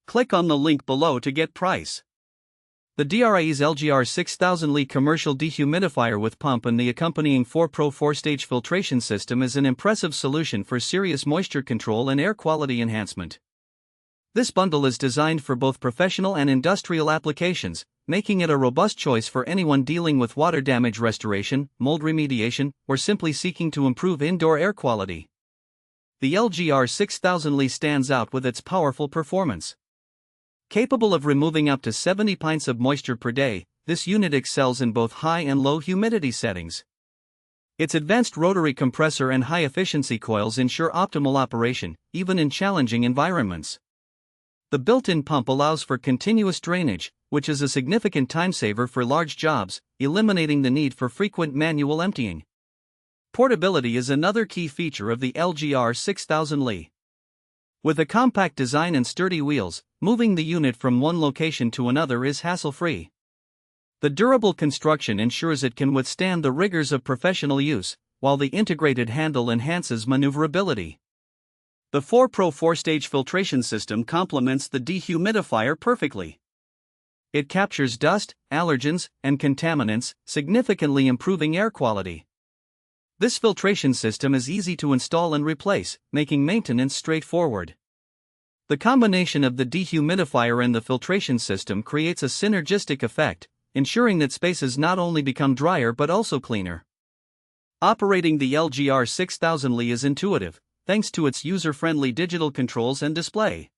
Click on the link below to get price. The Dri-Eaz LGR 6000Li Commercial Dehumidifier with pump and the accompanying 4-Pro Four-Stage Filtration System is an impressive solution for serious moisture control and air quality enhancement. This bundle is designed for both professional and industrial applications, making it a robust choice for anyone dealing with water damage restoration, mold remediation, or simply seeking to improve indoor air quality. The LGR 6000Li stands out with its powerful performance. Capable of removing up to 70 pints of moisture per day, this unit excels in both high and low humidity settings. Its advanced rotary compressor and high-efficiency coils ensure optimal operation, even in challenging environments. The built-in pump allows for continuous drainage, which is a significant time saver for large jobs, eliminating the need for frequent manual emptying. Portability is another key feature of the LGR 6000Li. With a compact design and sturdy wheels, moving the unit from one location to another is hassle-free. The durable construction ensures it can withstand the rigors of professional use, while the integrated handle enhances maneuverability. The 4-Pro Four-Stage Filtration System complements the dehumidifier perfectly. It captures dust, allergens, and contaminants, significantly improving air quality. This filtration system is easy to install and replace, making maintenance straightforward. The combination of the dehumidifier and the filtration system creates a synergistic effect, ensuring that spaces not only become drier but also cleaner. Operating the LGR 6000Li is intuitive, thanks to its user-friendly digital controls and display.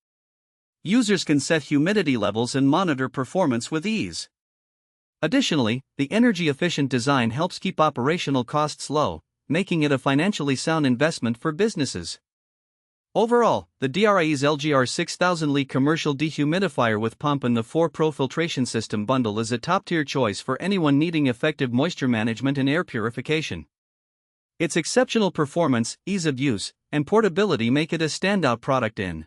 Users can set humidity levels and monitor performance with ease. Additionally, the energy-efficient design helps keep operational costs low, making it a financially sound investment for businesses. Overall, the Dri-Eaz LGR 6000Li Commercial Dehumidifier with pump and the 4-Pro Filtration System bundle is a top-tier choice for anyone needing effective moisture management and air purification. Its exceptional performance, ease of use, and portability make it a standout product in